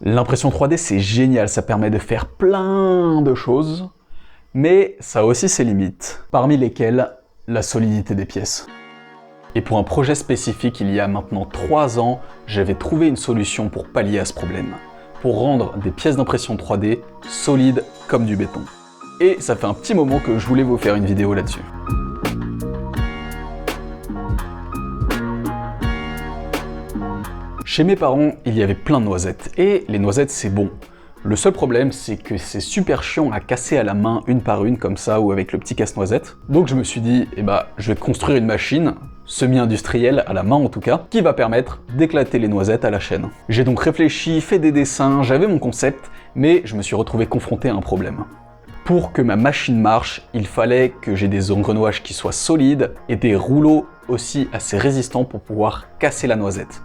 L'impression 3D, c'est génial, ça permet de faire plein de choses, mais ça a aussi ses limites, parmi lesquelles la solidité des pièces. Et pour un projet spécifique, il y a maintenant 3 ans, j'avais trouvé une solution pour pallier à ce problème, pour rendre des pièces d'impression 3D solides comme du béton. Et ça fait un petit moment que je voulais vous faire une vidéo là-dessus. Chez mes parents, il y avait plein de noisettes, et les noisettes c'est bon. Le seul problème, c'est que c'est super chiant à casser à la main une par une comme ça ou avec le petit casse-noisette. Donc je me suis dit, je vais construire une machine, semi-industrielle, à la main en tout cas, qui va permettre d'éclater les noisettes à la chaîne. J'ai donc réfléchi, fait des dessins, j'avais mon concept, mais je me suis retrouvé confronté à un problème. Pour que ma machine marche, il fallait que j'ai des engrenages qui soient solides et des rouleaux aussi assez résistants pour pouvoir casser la noisette.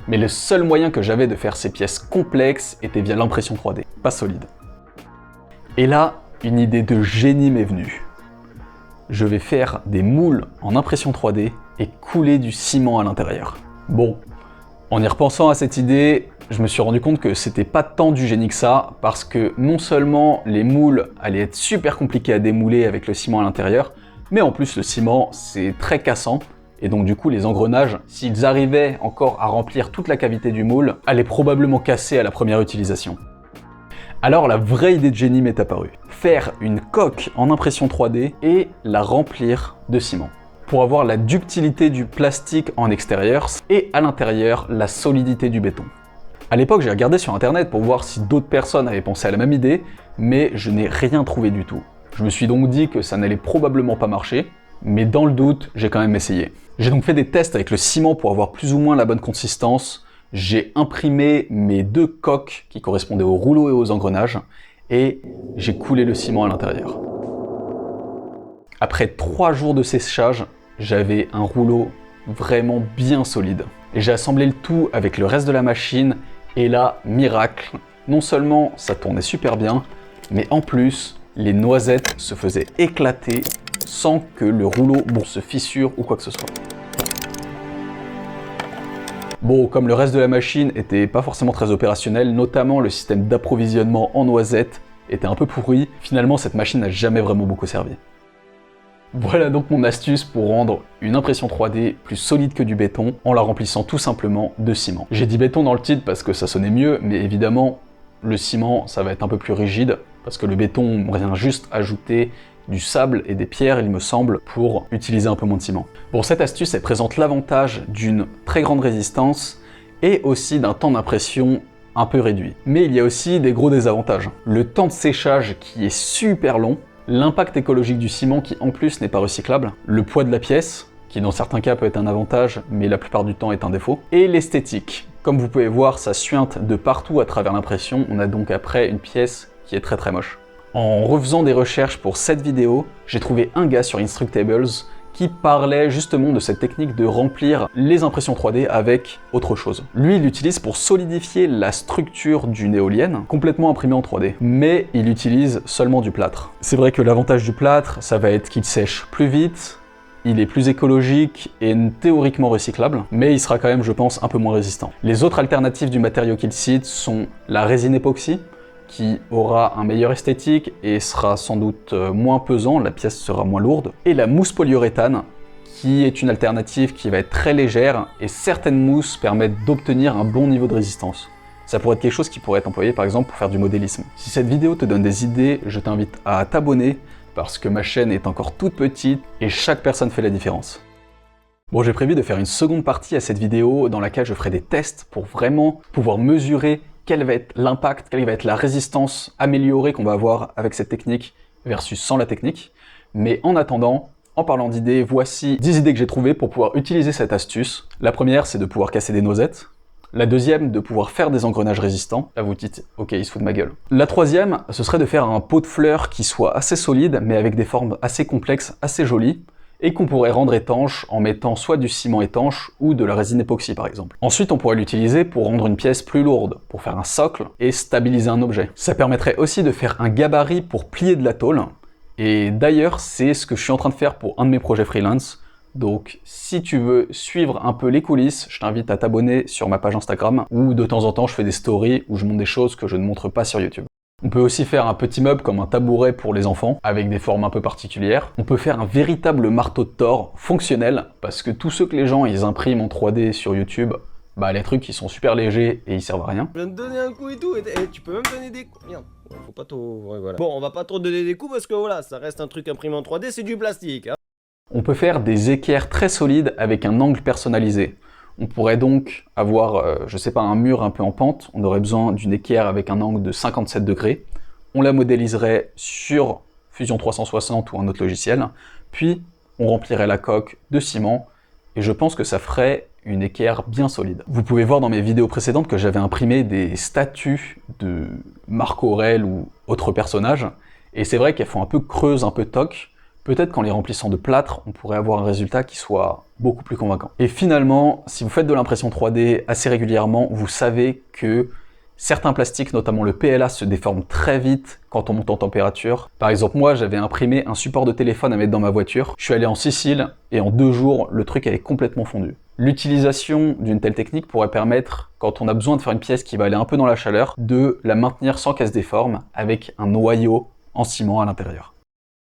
Mais le seul moyen que j'avais de faire ces pièces complexes était via l'impression 3D, pas solide. Et là, une idée de génie m'est venue. Je vais faire des moules en impression 3D et couler du ciment à l'intérieur. Bon, en y repensant à cette idée, je me suis rendu compte que c'était pas tant du génie que ça, parce que non seulement les moules allaient être super compliqués à démouler avec le ciment à l'intérieur, mais en plus le ciment c'est très cassant, et donc du coup les engrenages, s'ils arrivaient encore à remplir toute la cavité du moule, allaient probablement casser à la première utilisation. Alors la vraie idée de génie m'est apparue. Faire une coque en impression 3D et la remplir de ciment, pour avoir la ductilité du plastique en extérieur et à l'intérieur la solidité du béton. À l'époque, j'ai regardé sur internet pour voir si d'autres personnes avaient pensé à la même idée, mais je n'ai rien trouvé du tout. Je me suis donc dit que ça n'allait probablement pas marcher, mais dans le doute, j'ai quand même essayé. J'ai donc fait des tests avec le ciment pour avoir plus ou moins la bonne consistance. J'ai imprimé mes 2 coques qui correspondaient aux rouleaux et aux engrenages, et j'ai coulé le ciment à l'intérieur. Après 3 jours de séchage, j'avais un rouleau vraiment bien solide. Et j'ai assemblé le tout avec le reste de la machine, et là, miracle, non seulement ça tournait super bien, mais en plus, les noisettes se faisaient éclater sans que le rouleau se fissure ou quoi que ce soit. Bon, comme le reste de la machine était pas forcément très opérationnel, notamment le système d'approvisionnement en noisettes était un peu pourri, finalement cette machine n'a jamais vraiment beaucoup servi. Voilà donc mon astuce pour rendre une impression 3D plus solide que du béton en la remplissant tout simplement de ciment. J'ai dit béton dans le titre parce que ça sonnait mieux, mais évidemment le ciment ça va être un peu plus rigide parce que le béton on vient juste ajouter du sable et des pierres, il me semble, pour utiliser un peu moins de ciment. Bon, cette astuce, elle présente l'avantage d'une très grande résistance et aussi d'un temps d'impression un peu réduit. Mais il y a aussi des gros désavantages. Le temps de séchage qui est super long, l'impact écologique du ciment qui en plus n'est pas recyclable, le poids de la pièce, qui dans certains cas peut être un avantage, mais la plupart du temps est un défaut, et l'esthétique. Comme vous pouvez voir, ça suinte de partout à travers l'impression, on a donc après une pièce qui est très très moche. En refaisant des recherches pour cette vidéo, j'ai trouvé un gars sur Instructables qui parlait justement de cette technique de remplir les impressions 3D avec autre chose. Lui, il l'utilise pour solidifier la structure d'une éolienne, complètement imprimée en 3D, mais il utilise seulement du plâtre. C'est vrai que l'avantage du plâtre, ça va être qu'il sèche plus vite, il est plus écologique et théoriquement recyclable, mais il sera quand même, je pense, un peu moins résistant. Les autres alternatives du matériau qu'il cite sont la résine époxy, qui aura un meilleur esthétique et sera sans doute moins pesant, la pièce sera moins lourde, et la mousse polyuréthane, qui est une alternative qui va être très légère, et certaines mousses permettent d'obtenir un bon niveau de résistance. Ça pourrait être quelque chose qui pourrait être employé par exemple pour faire du modélisme. Si cette vidéo te donne des idées, je t'invite à t'abonner, parce que ma chaîne est encore toute petite, et chaque personne fait la différence. Bon, j'ai prévu de faire une seconde partie à cette vidéo, dans laquelle je ferai des tests pour vraiment pouvoir mesurer quel va être l'impact, quelle va être la résistance améliorée qu'on va avoir avec cette technique versus sans la technique. Mais en attendant, en parlant d'idées, voici 10 idées que j'ai trouvées pour pouvoir utiliser cette astuce. La première, c'est de pouvoir casser des noisettes. La deuxième, de pouvoir faire des engrenages résistants. Là, vous dites, ok, il se fout de ma gueule. La troisième, ce serait de faire un pot de fleurs qui soit assez solide, mais avec des formes assez complexes, assez jolies, et qu'on pourrait rendre étanche en mettant soit du ciment étanche ou de la résine époxy par exemple. Ensuite, on pourrait l'utiliser pour rendre une pièce plus lourde, pour faire un socle et stabiliser un objet. Ça permettrait aussi de faire un gabarit pour plier de la tôle, et d'ailleurs, c'est ce que je suis en train de faire pour un de mes projets freelance. Donc si tu veux suivre un peu les coulisses, je t'invite à t'abonner sur ma page Instagram, où de temps en temps je fais des stories où je montre des choses que je ne montre pas sur YouTube. On peut aussi faire un petit meuble comme un tabouret pour les enfants, avec des formes un peu particulières. On peut faire un véritable marteau de Thor fonctionnel, parce que tous ceux que les gens ils impriment en 3D sur YouTube, bah les trucs ils sont super légers et ils servent à rien. Je viens de donner un coup et tout, et tu peux même donner des coups. Merde, faut pas trop... Ouais, voilà. Bon, on va pas trop donner des coups parce que voilà, ça reste un truc imprimé en 3D, c'est du plastique. Hein. On peut faire des équerres très solides avec un angle personnalisé. On pourrait donc avoir, je sais pas, un mur un peu en pente, on aurait besoin d'une équerre avec un angle de 57 degrés. On la modéliserait sur Fusion 360 ou un autre logiciel, puis on remplirait la coque de ciment, et je pense que ça ferait une équerre bien solide. Vous pouvez voir dans mes vidéos précédentes que j'avais imprimé des statues de Marc Aurèle ou autres personnages, et c'est vrai qu'elles font un peu creuses, un peu toc. Peut-être qu'en les remplissant de plâtre, on pourrait avoir un résultat qui soit beaucoup plus convaincant. Et finalement, si vous faites de l'impression 3D assez régulièrement, vous savez que certains plastiques, notamment le PLA, se déforment très vite quand on monte en température. Par exemple, moi, j'avais imprimé un support de téléphone à mettre dans ma voiture. Je suis allé en Sicile et en 2 jours, le truc avait complètement fondu. L'utilisation d'une telle technique pourrait permettre, quand on a besoin de faire une pièce qui va aller un peu dans la chaleur, de la maintenir sans qu'elle se déforme avec un noyau en ciment à l'intérieur.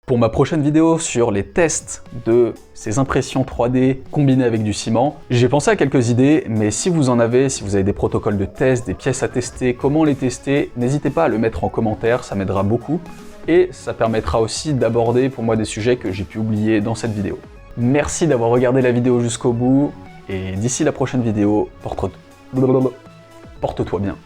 Pour ma prochaine vidéo sur les tests de ces impressions 3D combinées avec du ciment, j'ai pensé à quelques idées, mais si vous en avez, si vous avez des protocoles de test, des pièces à tester, comment les tester, n'hésitez pas à le mettre en commentaire, ça m'aidera beaucoup. Et ça permettra aussi d'aborder pour moi des sujets que j'ai pu oublier dans cette vidéo. Merci d'avoir regardé la vidéo jusqu'au bout, et d'ici la prochaine vidéo, porte-toi bien.